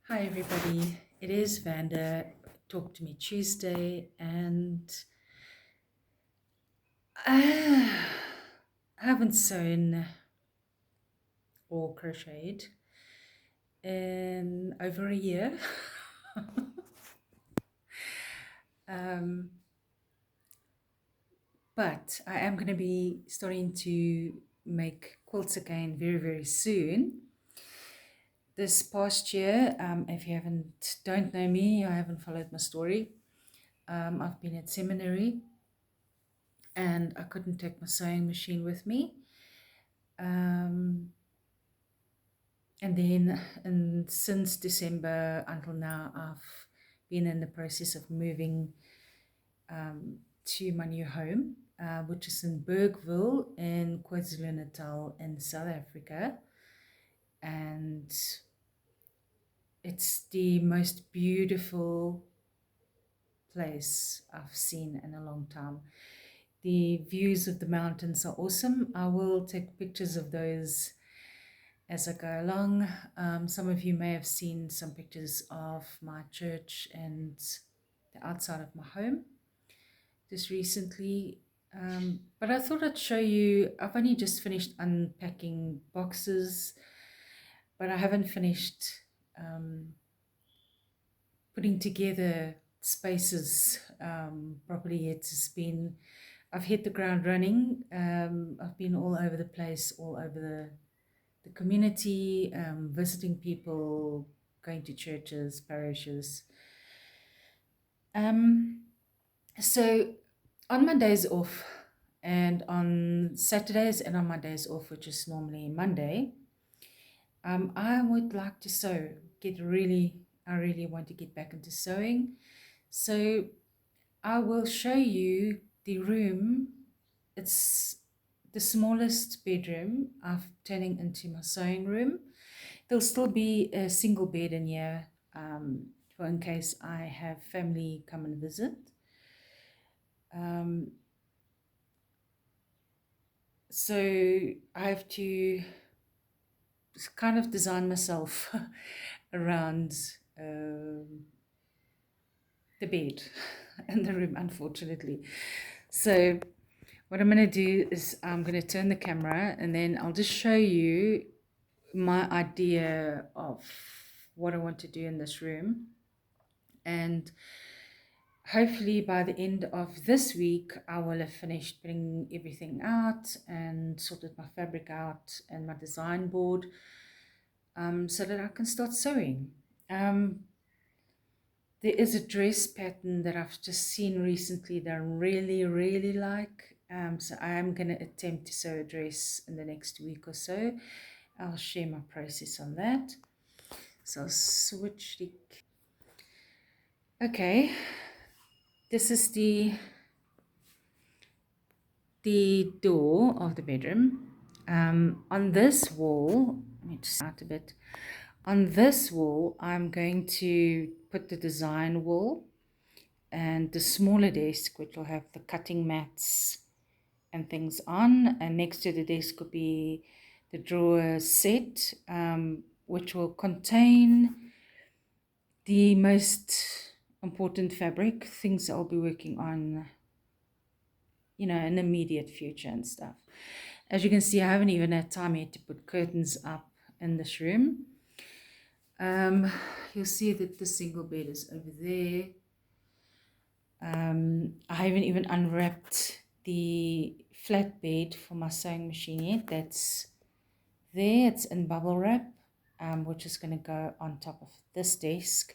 Hi, everybody. It is Vanda. Talk to Me Tuesday, and I haven't sewn or crocheted in over a year. um, but I am going to be starting to make quilts again very, very soon. This past year, if you don't know me, I haven't followed my story. I've been at seminary and I couldn't take my sewing machine with me. Um, and since December until now, I've been in the process of moving to my new home, which is in Bergville in KwaZulu-Natal in South Africa. And it's the most beautiful place I've seen in a long time. The views of the mountains are awesome. I will take pictures of those as I go along. Some of you may have seen some pictures of my church and the outside of my home just recently. But I thought I'd show you, I've only just finished unpacking boxes, but I haven't finished putting together spaces properly yet. I've hit the ground running. I've been all over the place, all over the community, visiting people, going to churches, parishes. So on my days off and on Saturdays and on my days off, which is normally Monday, I would like to sew. I really want to get back into sewing. So I will show you the room. It's the smallest bedroom I've turning into my sewing room. There'll still be a single bed in here for in case I have family come and visit. So I have to kind of design myself around the bed and the room, unfortunately. So what I'm going to do is I'm going to turn the camera and then I'll just show you my idea of what I want to do in this room. And hopefully by the end of this week, I will have finished putting everything out and sorted my fabric out and my design board so that I can start sewing. There is a dress pattern that I've just seen recently that I really, really like. So I am going to attempt to sew a dress in the next week or so. I'll share my process on that. So I'll switch the... Okay, this is the door of the bedroom. On this wall, let me just out a bit. On this wall, I'm going to put the design wall and the smaller desk, which will have the cutting mats and things on. And next to the desk will be the drawer set, which will contain the most important fabric, things I'll be working on, in the immediate future and stuff. As you can see, I haven't even had time yet to put curtains up in this room. You'll see that the single bed is over there. I haven't even unwrapped the flat bed for my sewing machine yet. That's there. It's in bubble wrap, which is going to go on top of this desk.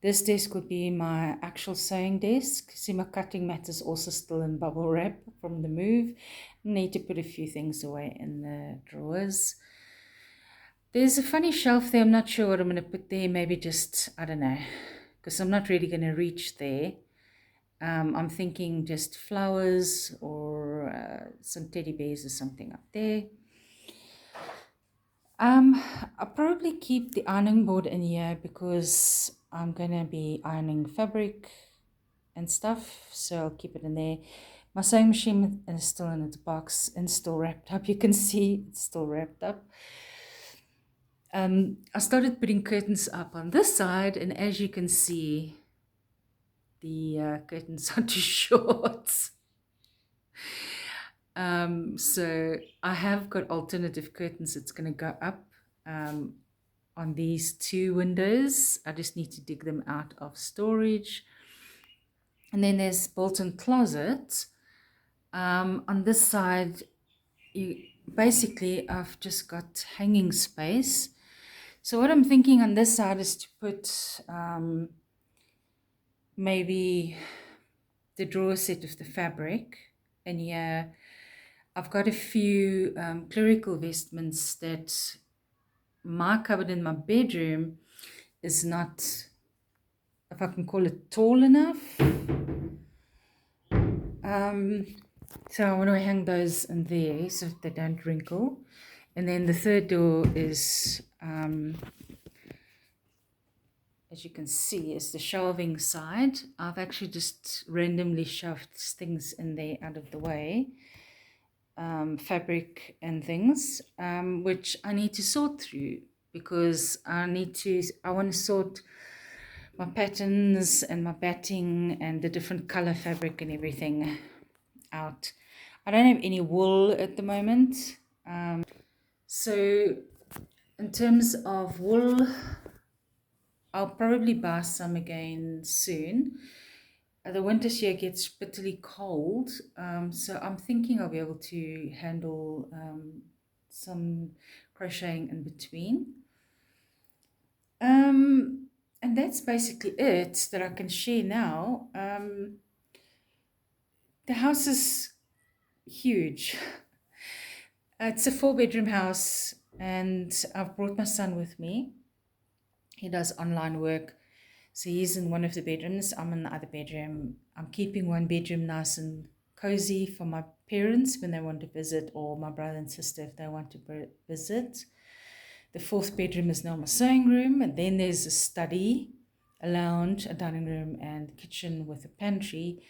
This desk would be my actual sewing desk. See, my cutting mat is also still in bubble wrap from the move. I need to put a few things away in the drawers. There's a funny shelf there. I'm not sure what I'm going to put there. Maybe just, I don't know, because I'm not really going to reach there. I'm thinking just flowers or some teddy bears or something up there. I'll probably keep the ironing board in here because I'm going to be ironing fabric and stuff, so I'll keep it in there. My sewing machine is still in its box and still wrapped up. You can see it's still wrapped up. I started putting curtains up on this side, and as you can see, the curtains are too short. So I have got alternative curtains that's going to go up on these two windows. I just need to dig them out of storage. And then there's built-in closets. On this side, basically I've just got hanging space. So what I'm thinking on this side is to put maybe the drawer set of the fabric. And here I've got a few clerical vestments that my cupboard in my bedroom is not, if I can call it, tall enough. So I want to hang those in there so they don't wrinkle. And then the third door is, as you can see, is the shelving side. I've actually just randomly shoved things in there out of the way, fabric and things, which I need to sort through because I want to sort my patterns and my batting and the different color fabric and everything out. I don't have any wool at the moment. So in terms of wool, I'll probably buy some again soon. The winter here gets bitterly cold, so I'm thinking I'll be able to handle some crocheting in between. And that's basically it that I can share now. The house is huge. It's a 4-bedroom house, and I've brought my son with me. He does online work, so he's in one of the bedrooms. I'm in the other bedroom. I'm keeping one bedroom nice and cozy for my parents when they want to visit, or my brother and sister if they want to visit. The 4th bedroom is now my sewing room, and then there's a study, a lounge, a dining room, and kitchen with a pantry.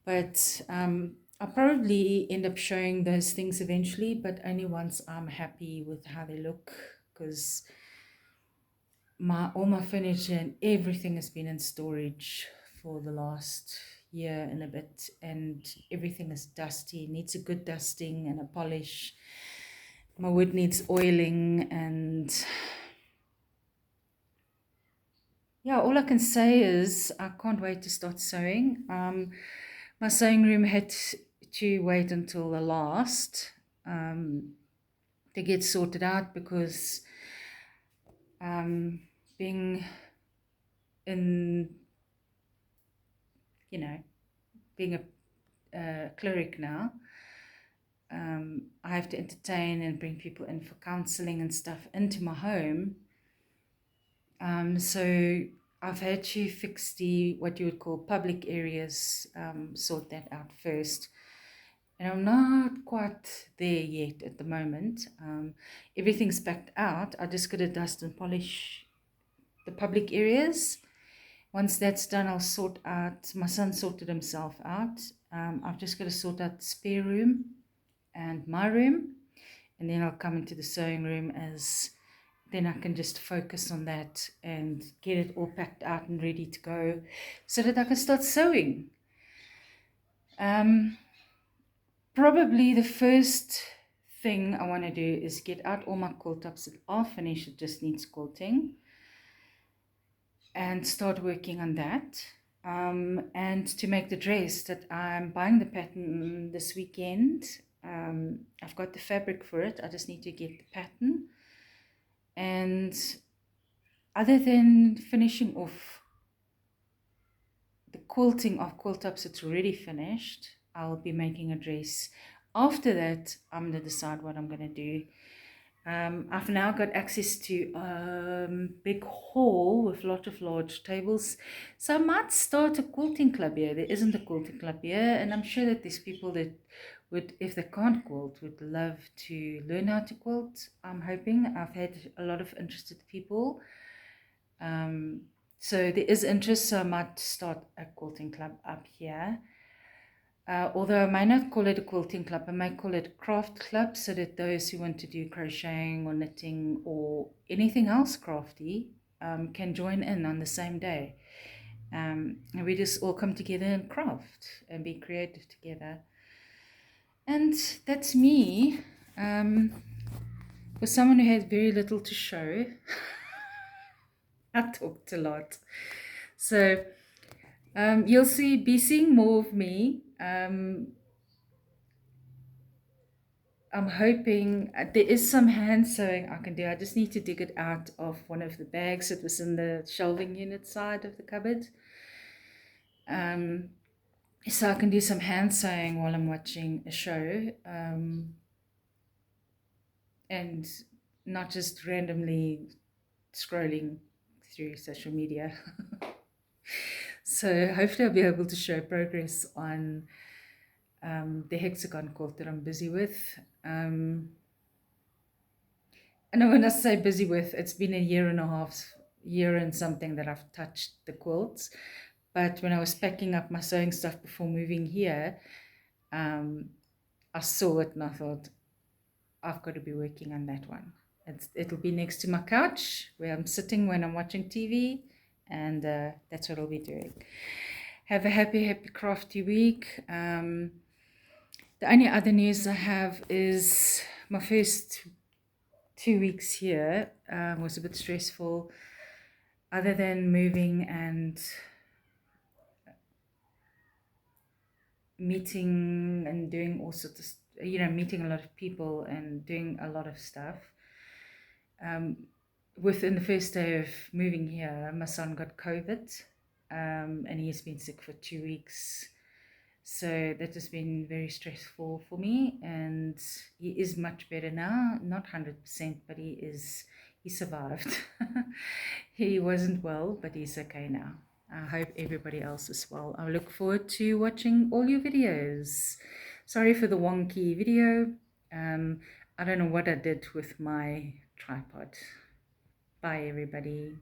But I'll probably end up showing those things eventually, but only once I'm happy with how they look, because all my furniture and everything has been in storage for the last year and a bit, and everything is dusty, needs a good dusting and a polish. My wood needs oiling, and yeah, all I can say is I can't wait to start sewing. My sewing room had to wait until the last to get sorted out because being in, being a cleric now, I have to entertain and bring people in for counseling and stuff into my home. So I've had to fix what you would call public areas, sort that out first. And I'm not quite there yet at the moment. Everything's packed out. I just got to dust and polish the public areas. Once that's done, I'll sort out, my son sorted himself out. I've just got to sort out the spare room and my room. And then I'll come into the sewing room then I can just focus on that and get it all packed out and ready to go so that I can start sewing. Probably the first thing I want to do is get out all my quilt tops that are finished, it just needs quilting, and start working on that. And to make the dress that I'm buying the pattern this weekend, I've got the fabric for it, I just need to get the pattern. And other than finishing off the quilting of quilt tops that's already finished, I'll be making a dress. After that, I'm going to decide what I'm going to do. I've now got access to a big hall with lots of large tables. So I might start a quilting club here. There isn't a quilting club here, and I'm sure that there's people that would, if they can't quilt, would love to learn how to quilt. I'm hoping. I've had a lot of interested people. So there is interest, so I might start a quilting club up here. Although I might not call it a quilting club, I might call it a craft club, so that those who want to do crocheting or knitting or anything else crafty can join in on the same day. And we just all come together and craft and be creative together. And that's me. For someone who has very little to show, I talked a lot. So you'll be seeing more of me. I'm hoping there is some hand sewing I can do. I just need to dig it out of one of the bags that was in the shelving unit side of the cupboard. So I can do some hand sewing while I'm watching a show, and not just randomly scrolling through social media. So hopefully I'll be able to show progress on the hexagon quilt that I'm busy with. And when I say busy with, it's been a year and a half, year and something that I've touched the quilts. But when I was packing up my sewing stuff before moving here, I saw it and I thought, I've got to be working on that one. It'll be next to my couch where I'm sitting when I'm watching TV, and that's what I'll be doing. Have a happy crafty week. The only other news I have is my first 2 weeks here was a bit stressful. Other than moving and meeting and doing all sorts of, meeting a lot of people and doing a lot of stuff. Within the first day of moving here, my son got COVID, and he's been sick for 2 weeks. So that has been very stressful for me, and he is much better now. Not 100%, but he survived. He wasn't well, but he's okay now. I hope everybody else is well. I look forward to watching all your videos. Sorry for the wonky video. I don't know what I did with my tripod. Bye, everybody.